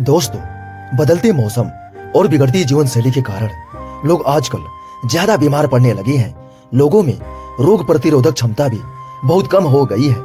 दोस्तों, बदलते मौसम और बिगड़ती जीवन शैली के कारण लोग आजकल ज्यादा बीमार पड़ने लगे हैं। लोगों में रोग प्रतिरोधक क्षमता भी बहुत कम हो गई है,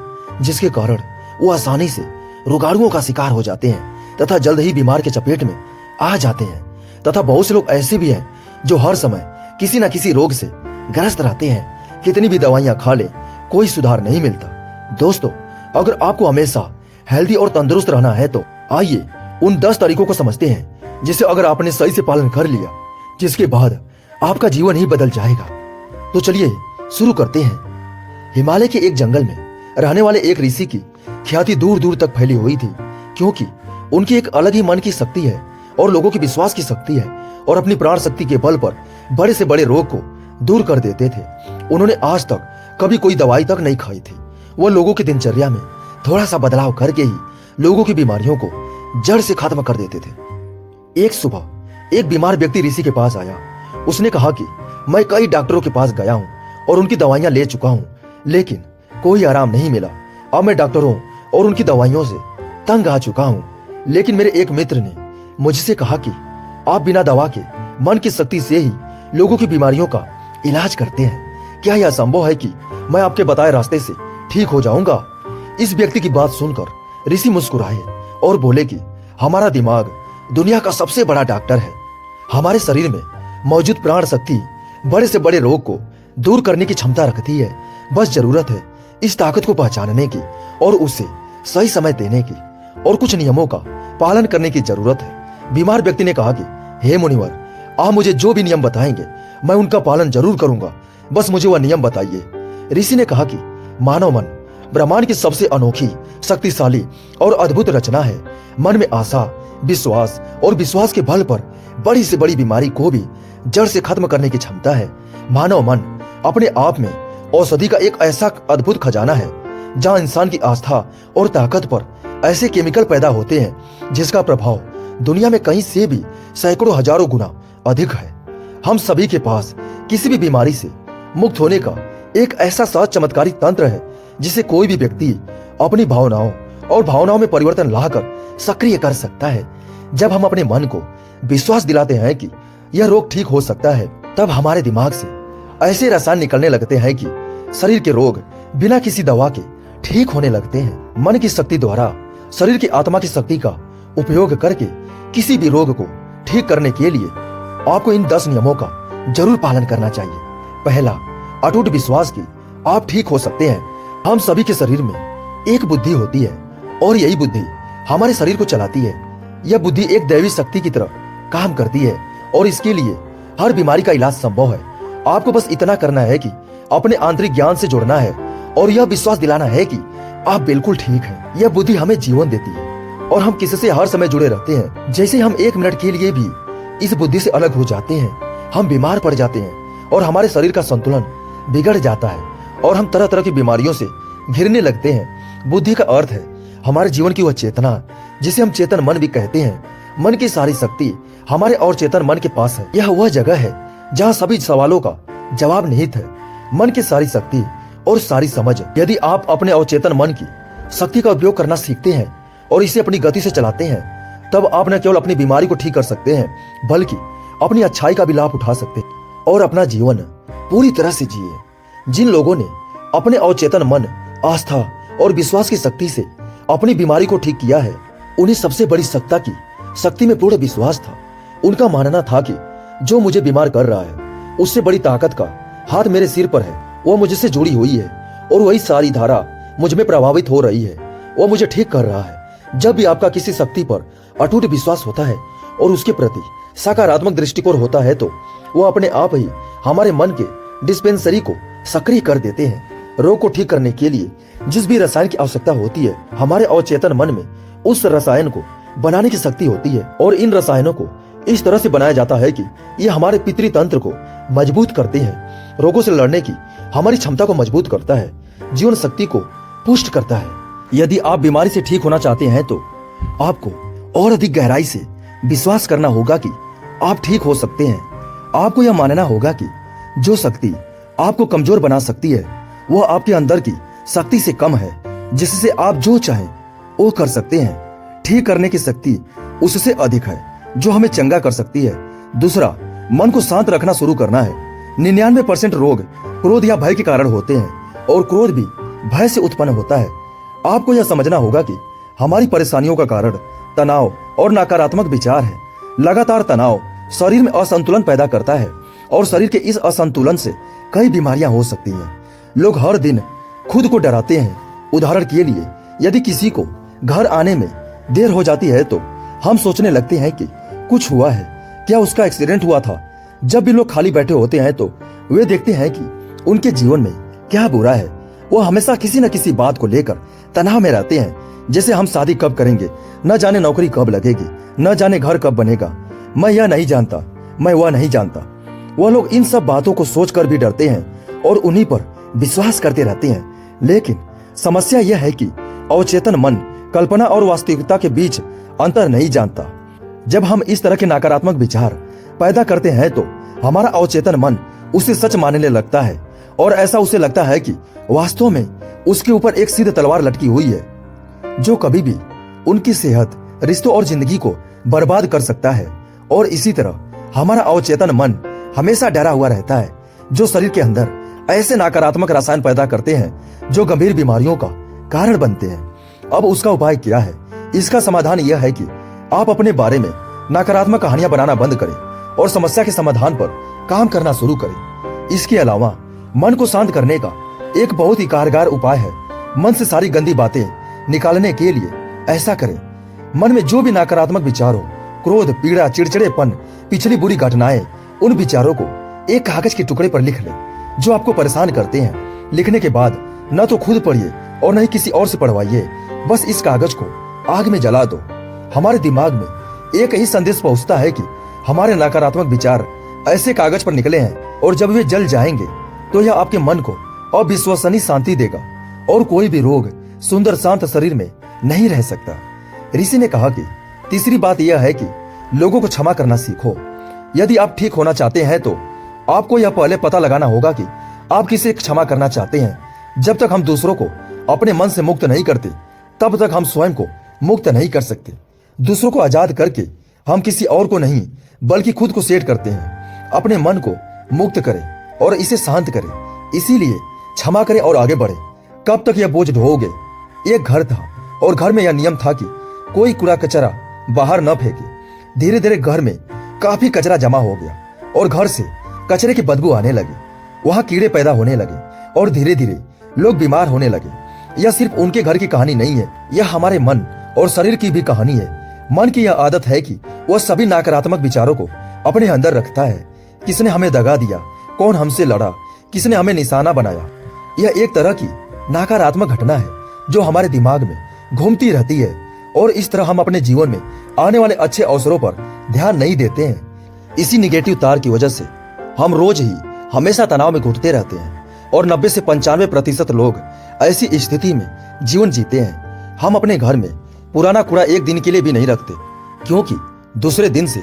जिसके कारण वो आसानी से रोगाणुओं का शिकार हो जाते हैं तथा जल्द ही बीमार के चपेट में आ जाते हैं। तथा बहुत से लोग ऐसे भी हैं जो हर समय किसी न किसी रोग से ग्रस्त रहते हैं। कितनी भी दवाइयां खा ले, कोई सुधार नहीं मिलता। दोस्तों, अगर आपको हमेशा हेल्दी और तंदुरुस्त रहना है तो आइए उन 10 तरीकों को समझते हैं, जिसे अगर आपने सही से पालन कर लिया, जिसके बाद आपका जीवन ही बदल जाएगा। तो चलिए शुरू करते हैं। हिमालय के एक जंगल में रहने वाले एक ऋषि की ख्याति दूर दूर तक फैली हुई थी, क्योंकि उनकी एक अलग ही मन की शक्ति है और लोगों की विश्वास की शक्ति है, और अपनी प्राण शक्ति के बल पर बड़े से बड़े रोग को दूर कर देते थे। उन्होंने आज तक कभी कोई दवाई तक नहीं खाई थी। वह लोगों की दिनचर्या में थोड़ा सा बदलाव करके ही लोगों की बीमारियों को जड़ से खत्म कर देते थे। एक सुबह एक बीमार व्यक्ति ऋषि के पास आया। उसने कहा कि मैं कई डॉक्टरों के पास गया हूँ और उनकी दवाइयां ले चुका हूँ, लेकिन कोई आराम नहीं मिला। अब मैं डॉक्टरों और उनकी दवाइयों से तंग आ चुका हूँ। लेकिन मेरे एक मित्र ने मुझसे कहा कि आप बिना दवा के मन की शक्ति से ही लोगों की बीमारियों का इलाज करते हैं। क्या यह संभव है कि मैं आपके बताए रास्ते से ठीक हो जाऊंगा? इस व्यक्ति की बात सुनकर ऋषि मुस्कुराए और बोले कि हमारा दिमाग दुनिया का सबसे बड़ा डॉक्टर है। हमारे शरीर में मौजूद प्राण शक्ति बड़े से बड़े रोग को दूर करने की क्षमता रखती है। बस जरूरत है इस ताकत को पहचानने की और उसे सही समय देने की, और कुछ नियमों का पालन करने की जरूरत है। बीमार व्यक्ति ने कहा कि हे मुनिवर, आप मुझे जो भी नियम बताएंगे मैं उनका पालन जरूर करूंगा, बस मुझे वह नियम बताइए। ऋषि ने कहा कि मानव मन ब्रह्मांड की सबसे अनोखी, शक्तिशाली और अद्भुत रचना है। मन में आशा, विश्वास और विश्वास के बल पर बड़ी से बड़ी बीमारी को भी जड़ से खत्म करने की क्षमता है। मानव मन अपने आप में औषधि का एक ऐसा अद्भुत खजाना है, जहां इंसान की आस्था और ताकत पर ऐसे केमिकल पैदा होते हैं जिसका प्रभाव दुनिया में कहीं से भी सैकड़ों हजारों गुना अधिक है। हम सभी के पास किसी भी बीमारी से मुक्त होने का एक ऐसा सहज चमत्कारी तंत्र है, जिसे कोई भी व्यक्ति अपनी भावनाओं में परिवर्तन लाकर सक्रिय कर सकता है। जब हम अपने मन को विश्वास दिलाते हैं कि यह रोग ठीक हो सकता है, तब हमारे दिमाग से ऐसे रसायन निकलने लगते हैं कि शरीर के रोग बिना किसी दवा के ठीक होने लगते हैं। मन की शक्ति द्वारा शरीर की आत्मा की शक्ति का उपयोग करके किसी भी रोग को ठीक करने के लिए आपको इन 10 नियमों का जरूर पालन करना चाहिए। पहला, अटूट विश्वास की आप ठीक हो सकते हैं। हम सभी के शरीर में एक बुद्धि होती है और यही बुद्धि हमारे शरीर को चलाती है। यह बुद्धि एक दैवी शक्ति की तरह काम करती है और इसके लिए हर बीमारी का इलाज संभव है। आपको बस इतना करना है कि अपने आंतरिक ज्ञान से जुड़ना है और यह विश्वास दिलाना है कि आप बिल्कुल ठीक हैं। यह बुद्धि हमें जीवन देती है और हम किसी से हर समय जुड़े रहते हैं। जैसे हम 1 मिनट के लिए भी इस बुद्धि से अलग हो जाते हैं, हम बीमार पड़ जाते हैं और हमारे शरीर का संतुलन बिगड़ जाता है और हम तरह तरह की बीमारियों से घिरने लगते हैं। बुद्धि का अर्थ है हमारे जीवन की वह चेतना, जिसे हम चेतन मन भी कहते हैं। मन की सारी शक्ति हमारे और चेतन मन के पास है। यह वह जगह है जहाँ सभी सवालों का जवाब निहित है। मन की सारी शक्ति और सारी समझ, यदि आप अपने अवचेतन मन की शक्ति का उपयोग करना सीखते हैं और इसे अपनी गति से चलाते हैं, तब आप न केवल अपनी बीमारी को ठीक कर सकते हैं, बल्कि अपनी अच्छाई का भी लाभ उठा सकते हैं और अपना जीवन पूरी तरह से जिए। जिन लोगों ने अपने अवचेतन मन, आस्था और विश्वास की शक्ति से अपनी बीमारी को ठीक किया है, उन्हें सबसे बड़ी सत्ता की शक्ति में पूर्ण विश्वास था। उनका मानना था कि जो मुझे बीमार कर रहा है, उससे बड़ी ताकत का हाथ मेरे सिर पर है। वह मुझसे जुड़ी हुई है और वही सारी धारा मुझ में प्रभावित हो रही है। वह मुझे ठीक कर रहा है। जब भी आपका किसी शक्ति पर अटूट विश्वास होता है और उसके प्रति सकारात्मक दृष्टिकोण होता है, तो वह अपने आप ही हमारे मन के डिस्पेंसरी को सक्रिय कर देते हैं। रोग को ठीक करने के लिए जिस भी रसायन की आवश्यकता होती है, हमारे अवचेतन मन में उस रसायन को बनाने की शक्ति होती है। और इन रसायनों को इस तरह से बनाया जाता है कि ये हमारे पितृतंत्र को मजबूत करते हैं, रोगों से लड़ने की हमारी क्षमता को मजबूत करता है, जीवन शक्ति को पुष्ट करता है। यदि आप बीमारी से ठीक होना चाहते हैं तो आपको और अधिक गहराई से विश्वास करना होगा कि आप ठीक हो सकते हैं। आपको यह मानना होगा कि जो शक्ति आपको कमजोर बना सकती है, वह आपके अंदर की शक्ति से कम है, जिससे आप जो चाहें वो कर सकते हैं। ठीक करने की शक्ति उससे अधिक है जो हमें चंगा कर सकती है। दूसरा, मन को शांत रखना शुरू करना है। 99% रोग क्रोध या भय के कारण होते हैं और क्रोध भी भय से उत्पन्न होता है। आपको यह समझना होगा कि हमारी परेशानियों का कारण तनाव और नकारात्मक विचार है। लगातार तनाव शरीर में असंतुलन पैदा करता है और शरीर के इस असंतुलन से कई बीमारियां हो सकती हैं। लोग हर दिन खुद को डराते हैं। उदाहरण के लिए, यदि किसी को घर आने में देर हो जाती है तो हम सोचने लगते हैं कि कुछ हुआ है, क्या उसका एक्सीडेंट हुआ था। जब भी लोग खाली बैठे होते हैं तो वे देखते हैं कि उनके जीवन में क्या बुरा है। वो हमेशा किसी न किसी बात को लेकर तनाव में रहते हैं, जैसे हम शादी कब करेंगे, न जाने नौकरी कब लगेगी, न जाने घर कब बनेगा, मैं यह नहीं जानता, मैं वह नहीं जानता। वह लोग इन सब बातों को सोचकर भी डरते हैं और उन्हीं पर विश्वास करते रहते हैं। लेकिन समस्या यह है कि अवचेतन मन कल्पना और वास्तविकता के बीच अंतर नहीं जानता। जब हम इस तरह के नकारात्मक विचार पैदा करते हैं तो हमारा अवचेतन मन उसे सच मानने लगता है और ऐसा उसे लगता है कि वास्तव में उसके ऊपर एक सीधी तलवार लटकी हुई है जो कभी भी उनकी सेहत, रिश्तों और जिंदगी को बर्बाद कर सकता है। और इसी तरह हमारा अवचेतन मन हमेशा डरा हुआ रहता है, जो शरीर के अंदर ऐसे नकारात्मक रसायन पैदा करते हैं जो गंभीर बीमारियों का कारण बनते हैं। अब उसका उपाय क्या है? इसका समाधान यह है कि आप अपने बारे में नकारात्मक कहानियां बनाना बंद करें और समस्या के समाधान पर काम करना शुरू करें। इसके अलावा मन को शांत करने का एक बहुत ही कारगर उपाय है। मन से सारी गंदी बातें निकालने के लिए ऐसा करें। मन में जो भी नकारात्मक विचार हो, क्रोध, पीड़ा, चिड़चिड़ेपन, पिछली बुरी घटनाएं, उन विचारों को एक कागज के टुकड़े पर लिख लें जो आपको परेशान करते हैं। लिखने के बाद न तो खुद पढ़िए और न ही किसी और से पढ़वाइए। बस इस कागज को आग में जला दो। हमारे दिमाग में एक ही संदेश पहुंचता है कि हमारे नकारात्मक विचार ऐसे कागज पर निकले हैं और जब वे जल जाएंगे तो यह आपके मन को अविश्वसनीय शांति देगा और कोई भी रोग सुंदर शांत शरीर में नहीं रह सकता। ऋषि ने कहा कि तीसरी बात यह है कि लोगों को क्षमा करना सीखो। यदि आप ठीक होना चाहते हैं तो आपको यह पहले पता लगाना होगा कि आप किसे क्षमा करना चाहते हैं। जब तक हम दूसरों को अपने मन से मुक्त नहीं करते तब तक हम स्वयं को मुक्त नहीं कर सकते। दूसरों को आजाद करके हम किसी और को नहीं बल्कि खुद को सेट करते हैं। अपने मन को मुक्त करें और इसे शांत करें। इसीलिए क्षमा करें और आगे बढ़े। कब तक यह बोझ ढोओगे? एक घर था और घर में यह नियम था कि कोई कूड़ा कचरा बाहर न फेंके। धीरे धीरे घर में काफी कचरा जमा हो गया और घर से कचरे की बदबू आने लगी। वहां कीड़े पैदा होने लगे और धीरे धीरे लोग बीमार होने लगे। यह सिर्फ उनके घर की कहानी नहीं है, यह हमारे मन और शरीर की भी कहानी है। मन की यह आदत है कि वह सभी नकारात्मक विचारों को अपने अंदर रखता है। किसने हमें दगा दिया, कौन हमसे लड़ा, किसने हमें निशाना बनाया। यह एक तरह की नकारात्मक घटना है जो हमारे दिमाग में घूमती रहती है और इस तरह हम अपने जीवन में आने वाले अच्छे अवसरों पर ध्यान नहीं देते हैं। इसी निगेटिव तार की वजह से हम रोज ही हमेशा तनाव में घुटते रहते हैं और 90 से 95% लोग ऐसी स्थिति में जीवन जीते हैं। हम अपने घर में पुराना कूड़ा एक दिन के लिए भी नहीं रखते क्योंकि दूसरे दिन से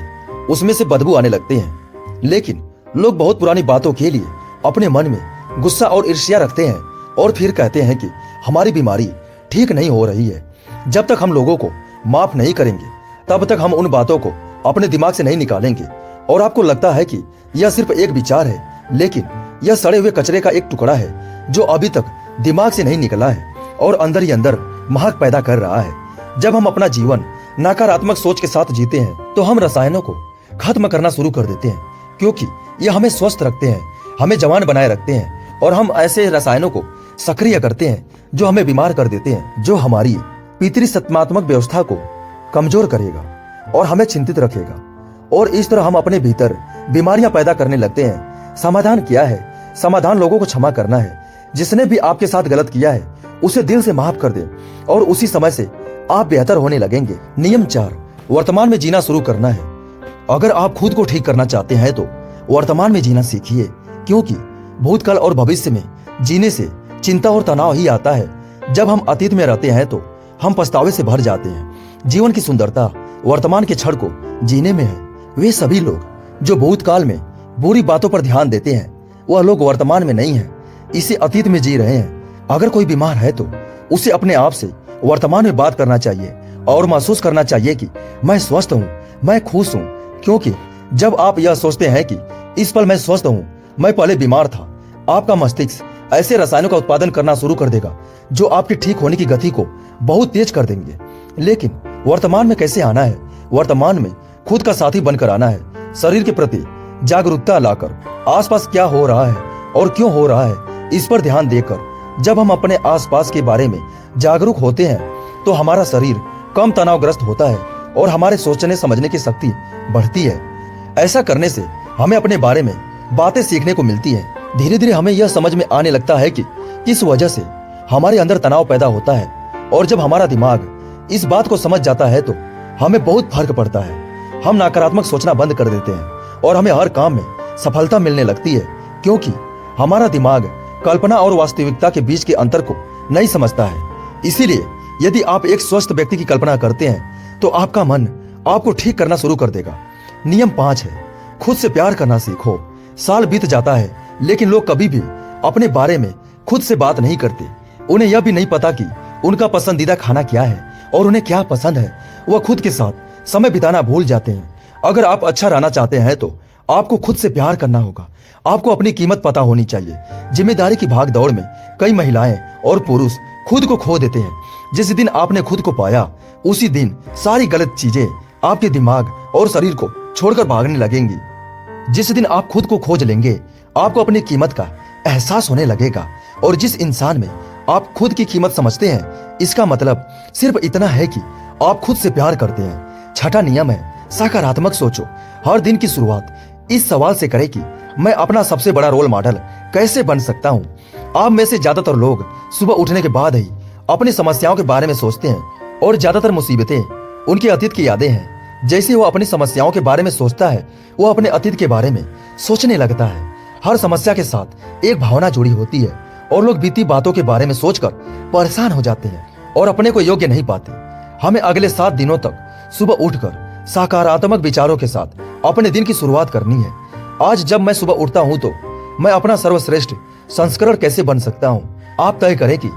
उसमें से बदबू आने लगते हैं। लेकिन लोग बहुत पुरानी बातों के लिए अपने मन में गुस्सा और ईर्ष्या रखते हैं और फिर कहते हैं कि हमारी बीमारी ठीक नहीं हो रही है। जब तक हम लोगों को माफ नहीं करेंगे तब तक हम उन बातों को अपने दिमाग से नहीं निकालेंगे। और आपको लगता है कि यह सिर्फ एक विचार है, लेकिन यह सड़े हुए कचरे का एक टुकड़ा है जो अभी तक दिमाग से नहीं निकला है और अंदर ही अंदर महक पैदा कर रहा है। जब हम अपना जीवन नकारात्मक सोच के साथ जीते हैं तो हम रसायनों को खत्म करना शुरू कर देते हैं क्योंकि यह हमें स्वस्थ रखते हैं, हमें जवान बनाए रखते हैं। और हम ऐसे रसायनों को सक्रिय करते हैं जो हमें बीमार कर देते हैं, जो हमारी पितृसत्तात्मक व्यवस्था को कमजोर करेगा और हमें चिंतित रखेगा। और इस तरह हम अपने भीतर बीमारियां पैदा करने लगते हैं। समाधान क्या है? समाधान लोगों को क्षमा करना है। जिसने भी आपके साथ गलत किया है उसे दिल से माफ कर दें और उसी समय से आप बेहतर होने लगेंगे। नियम 4, वर्तमान में जीना शुरू करना है। अगर आप खुद को ठीक करना चाहते हैं तो वर्तमान में जीना सीखिए, क्योंकि भूतकाल और भविष्य में जीने से चिंता और तनाव ही आता है। जब हम अतीत में रहते हैं तो हम पछतावे से भर जाते हैं। जीवन की सुंदरता वर्तमान के क्षण को जीने में है। वे सभी लोग जो भूतकाल में बुरी बातों पर ध्यान देते हैं वह लोग वर्तमान में नहीं है, इसे अतीत में जी रहे हैं। अगर कोई बीमार है तो उसे अपने आप से वर्तमान में बात करना चाहिए और महसूस करना चाहिए कि मैं स्वस्थ हूँ, मैं खुश हूँ। क्योंकि जब आप यह सोचते हैं कि इस पल मैं स्वस्थ हूँ, मैं पहले बीमार था, आपका मस्तिष्क ऐसे रसायनों का उत्पादन करना शुरू कर देगा जो आपके ठीक होने की गति को बहुत तेज कर देंगे। लेकिन वर्तमान में कैसे आना है? वर्तमान में खुद का साथी बनकर आना है, शरीर के प्रति जागरूकता लाकर आसपास क्या हो रहा है और क्यों हो रहा है इस पर ध्यान देकर जब हम अपने आसपास के बारे में जागरूक होते हैं तो हमारा शरीर कम तनावग्रस्त होता है और हमारे सोचने समझने की शक्ति बढ़ती है। ऐसा करने से हमें अपने बारे में बातें सीखने को मिलती है। धीरे धीरे हमें यह समझ में आने लगता है कि किस वजह से हमारे अंदर तनाव पैदा होता है, और जब हमारा दिमाग इस बात को समझ जाता है तो हमें बहुत फर्क पड़ता है। हम नकारात्मक सोचना बंद कर देते हैं और हमें हर काम में सफलता मिलने लगती है, क्योंकि हमारा दिमाग कल्पना और वास्तविकता के बीच के अंतर को नहीं समझता है। इसीलिए यदि आप एक स्वस्थ व्यक्ति की कल्पना करते हैं तो आपका मन आपको ठीक करना शुरू कर देगा। नियम 5 है, खुद से प्यार करना सीखो। साल बीत जाता है लेकिन लोग कभी भी अपने बारे में खुद से बात नहीं करते। उन्हें यह भी नहीं पता कि उनका पसंदीदा खाना क्या है और उन्हें क्या पसंद है। वह खुद के साथ समय बिताना भूल जाते हैं। अगर आप अच्छा रहना चाहते हैं तो आपको खुद से प्यार करना होगा। आपको अपनी कीमत पता होनी चाहिए। जिम्मेदारी की भाग दौड़ में कई महिलाएं और पुरुष खुद को खो देते हैं। जिस दिन आपने खुद को पाया उसी दिन सारी गलत चीजें आपके दिमाग और शरीर को छोड़कर भागने लगेंगी। जिस दिन आप खुद को खोज लेंगे आपको अपनी कीमत का एहसास होने लगेगा। और जिस इंसान में आप खुद की कीमत समझते हैं, इसका मतलब सिर्फ इतना है कि आप खुद से प्यार करते हैं। छठा नियम है, सकारात्मक सोचो। हर दिन की शुरुआत इस सवाल से करें कि मैं अपना सबसे बड़ा रोल मॉडल कैसे बन सकता हूँ। आप में से ज्यादातर लोग सुबह उठने के बाद ही अपनी समस्याओं के बारे में सोचते हैं, और ज्यादातर मुसीबतें उनके अतीत की यादें हैं। जैसे वो अपनी समस्याओं के बारे में सोचता है, वो अपने अतीत के बारे में सोचने लगता है। हर समस्या के साथ एक भावना जुड़ी होती है, और लोग बीती बातों के बारे में सोचकर परेशान हो जाते हैं और अपने को योग्य नहीं पाते। हमें अगले 7 दिनों तक सुबह उठकर सकारात्मक विचारों के साथ अपने दिन की शुरुआत करनी है। आज जब मैं सुबह उठता हूं तो मैं अपना सर्वश्रेष्ठ संस्करण कैसे बन सकता हूं? आप तय करें कि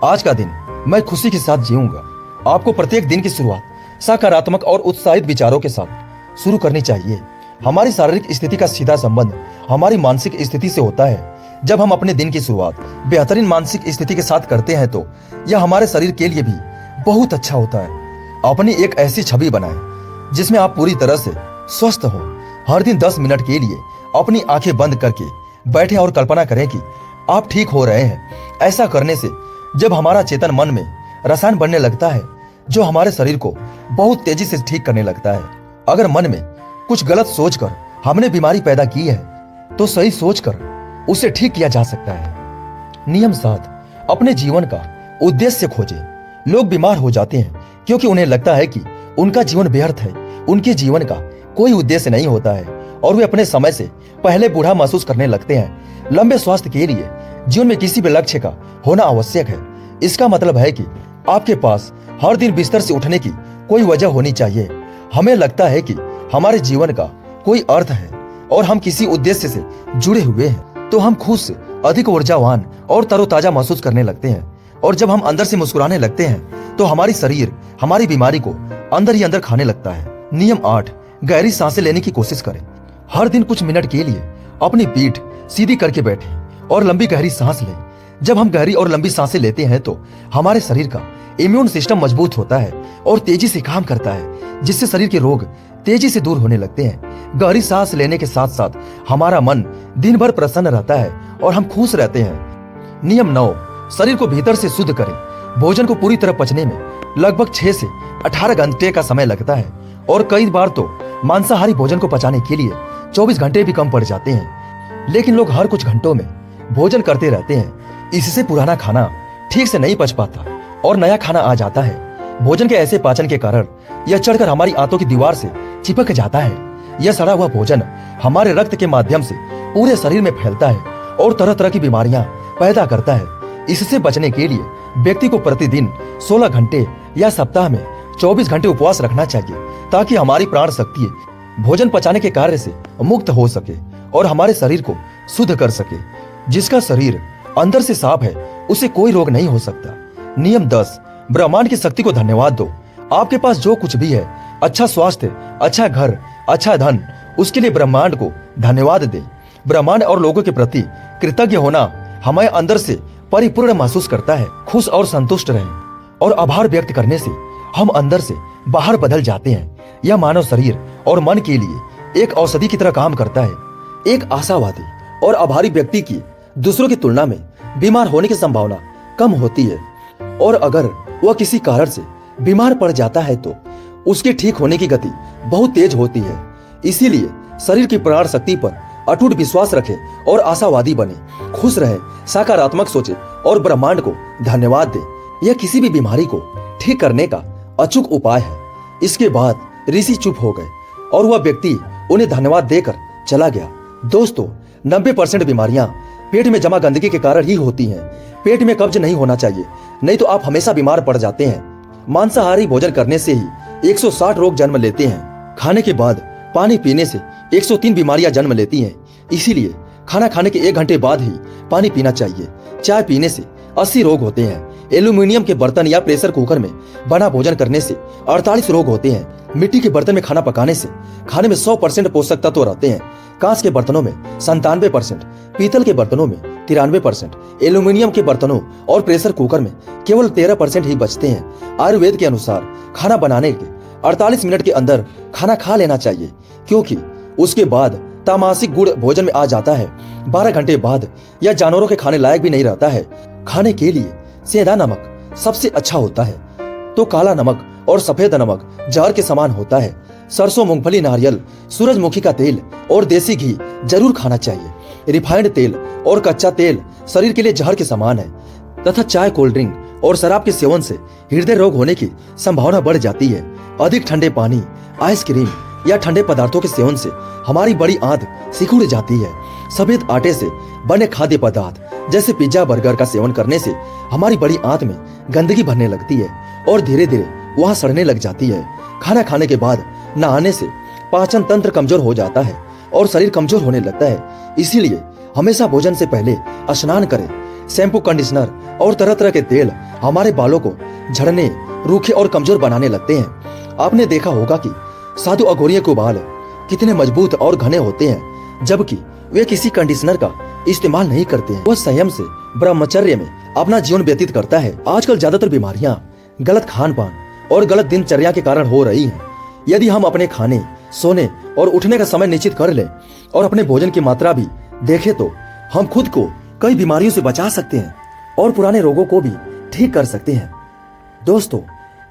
आज का दिन मैं खुशी के साथ जीऊंगा। आपको प्रत्येक दिन की शुरुआत सकारात्मक और उत्साहित विचारों के साथ शुरू करनी चाहिए। हमारी शारीरिक स्थिति का सीधा संबंध हमारी मानसिक स्थिति से होता है। जब हम अपने दिन की शुरुआत बेहतरीन मानसिक स्थिति के साथ करते हैं तो यह हमारे शरीर के लिए भी बहुत अच्छा होता है। अपनी एक ऐसी छवि बनाएं जिसमें आप पूरी तरह से स्वस्थ हो। हर दिन 10 मिनट के लिए अपनी आंखें बंद करके बैठें और कल्पना करें कि आप ठीक हो रहे हैं। ऐसा करने से जब हमारा चेतन मन में रसायन बनने लगता है जो हमारे शरीर को बहुत तेजी से ठीक करने लगता है। अगर मन में कुछ गलत सोचकर हमने बीमारी पैदा की है तो सही सोचकर उसे ठीक किया जा सकता है। नियम 7, अपने जीवन का उद्देश्य खोजें। लोग बीमार हो जाते हैं क्योंकि उन्हें लगता है कि उनका जीवन व्यर्थ है। उनके जीवन का कोई उद्देश्य नहीं होता है और वे अपने समय से पहले बूढ़ा महसूस करने लगते हैं। लंबे स्वास्थ्य के लिए जीवन में किसी भी लक्ष्य का होना आवश्यक है। इसका मतलब है कि आपके पास हर दिन बिस्तर से उठने की कोई वजह होनी चाहिए। हमें लगता है कि हमारे जीवन का कोई अर्थ है और हम किसी उद्देश्य से जुड़े हुए हैं तो हम खुद से अधिक ऊर्जावान और तरोताजा महसूस करने लगते हैं। और जब हम अंदर से मुस्कुराने लगते हैं तो हमारी शरीर हमारी बीमारी को अंदर ही अंदर खाने लगता है। नियम 8, गहरी सांसें लेने की कोशिश करें। हर दिन कुछ मिनट के लिए अपनी पीठ सीधी करके बैठें और लंबी गहरी सांस लें। जब हम गहरी और लंबी सांसें लेते हैं तो हमारे शरीर का इम्यून सिस्टम मजबूत होता है और तेजी से काम करता है, जिससे शरीर के रोग तेजी से दूर होने लगते हैं। गहरी सांस लेने के साथ साथ हमारा मन दिन भर प्रसन्न रहता है और हम खुश रहते हैं। नियम 9, शरीर को भीतर से शुद्ध करें। भोजन को पूरी तरह पचने में लगभग 6 से 18 घंटे का समय लगता है और कई बार तो मांसाहारी भोजन को पचाने के लिए 24 घंटे भी कम पड़ जाते हैं। लेकिन लोग हर कुछ घंटों में भोजन करते रहते हैं। इससे पुराना खाना ठीक से नहीं पच पाता और नया खाना आ जाता है। भोजन के ऐसे पाचन के कारण यह चढ़कर हमारी आंतों की दीवार से चिपक जाता है। यह सड़ा हुआ भोजन हमारे रक्त के माध्यम से पूरे शरीर में फैलता है और तरह तरह की बीमारियां पैदा करता है। इससे बचने के लिए व्यक्ति को प्रतिदिन 16 घंटे या सप्ताह में 24 घंटे उपवास रखना चाहिए, ताकि हमारी प्राण शक्ति भोजन पचाने के कार्य से मुक्त हो सके और हमारे शरीर को शुद्ध कर सके। जिसका शरीर अंदर से साफ है उसे कोई रोग नहीं हो सकता। नियम 10, ब्रह्मांड की शक्ति को धन्यवाद दो। आपके पास जो कुछ भी है, अच्छा स्वास्थ्य, अच्छा घर, अच्छा धन, उसके लिए ब्रह्मांड को धन्यवाद दें। ब्रह्मांड और लोगों के प्रति कृतज्ञ होना हमें अंदर से परिपूर्ण महसूस करता है। खुश और संतुष्ट रहें और आभार व्यक्त करने से हम अंदर से बाहर बदल जाते हैं। यह मानव शरीर और मन के लिए एक औषधि की तरह काम करता है। एक आशावादी और आभारी व्यक्ति की दूसरों की तुलना में बीमार होने की संभावना कम होती है, और अगर वह किसी कारण से बीमार पड़ जाता है तो उसके ठीक होने की गति बहुत तेज होती है। इसीलिए शरीर की प्राण शक्ति पर अटूट विश्वास रखें और आशावादी बने। खुश रहे, सकारात्मक सोचे और ब्रह्मांड को धन्यवाद दे। यह किसी भी बीमारी को ठीक करने का अचूक उपाय है। इसके बाद ऋषि चुप हो गए और वह व्यक्ति उन्हें धन्यवाद देकर चला गया। दोस्तों, 90% बीमारियां पेट में जमा गंदगी के कारण ही होती हैं। पेट में कब्ज नहीं होना चाहिए, नहीं तो आप हमेशा बीमार पड़ जाते हैं। मांसाहारी भोजन करने से ही 160 रोग जन्म लेते हैं। खाने के बाद पानी पीने से 103 बीमारियां जन्म लेती हैं। इसीलिए खाना खाने के 1 घंटे बाद ही पानी पीना चाहिए। चाय पीने से 80 रोग होते हैं। एल्यूमिनियम के बर्तन या प्रेशर कुकर में बना भोजन करने से 48 रोग होते हैं। मिट्टी के बर्तन में खाना पकाने से खाने में 100% पोषक तत्व रहते हैं। कांच के बर्तनों में 97%, पीतल के बर्तनों में 93%, एल्यूमिनियम के बर्तनों और प्रेशर कुकर में केवल 13% ही बचते हैं। आयुर्वेद के अनुसार खाना बनाने के 48 मिनट के अंदर खाना खा लेना चाहिए, क्योंकि उसके बाद तामसिक गुण भोजन में आ जाता है। 12 घंटे बाद यह जानवरों के खाने लायक भी नहीं रहता है। खाने के लिए सेंधा नमक सबसे अच्छा होता है, तो काला नमक और सफेद नमक जहर के समान होता है। सरसों, मूंगफली, नारियल, सूरजमुखी का तेल और देसी घी जरूर खाना चाहिए। रिफाइंड तेल और कच्चा तेल शरीर के लिए जहर के समान है, तथा चाय, कोल्ड ड्रिंक और शराब के सेवन से हृदय रोग होने की संभावना बढ़ जाती है। अधिक ठंडे पानी, आइसक्रीम या ठंडे पदार्थों के सेवन से हमारी बड़ी आंत सिकुड़ जाती है। सफेद आटे से बने खाद्य पदार्थ जैसे पिज्जा, बर्गर का सेवन करने से हमारी बड़ी आंत में गंदगी भरने लगती है और धीरे धीरे वहां सड़ने लग जाती है। खाना खाने के बाद नहाने से पाचन तंत्र कमजोर हो जाता है और शरीर कमजोर होने लगता है। इसीलिए हमेशा भोजन से पहले स्नान करें। शैम्पू, कंडीशनर और तरह तरह के तेल हमारे बालों को झड़ने, रूखे और कमजोर बनाने लगते हैं। आपने देखा होगा कि साधु अघोरियों के बाल कितने मजबूत और घने होते हैं, जबकि वे किसी कंडीशनर का इस्तेमाल नहीं करते हैं। वह संयम से ब्रह्मचर्य में अपना जीवन व्यतीत करता है। आजकल ज्यादातर बीमारियां गलत खान पान और गलत दिनचर्या के कारण हो रही हैं। यदि हम अपने खाने, सोने और उठने का समय निश्चित कर लें और अपने भोजन की मात्रा भी देखें तो हम खुद को कई बीमारियों से बचा सकते हैं और पुराने रोगों को भी ठीक कर सकते हैं। दोस्तों,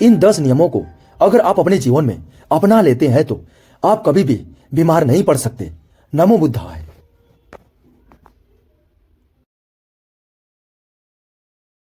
इन 10 नियमों को अगर आप अपने जीवन में अपना लेते हैं तो आप कभी भी बीमार नहीं पड़ सकते। नमो बुद्धाय।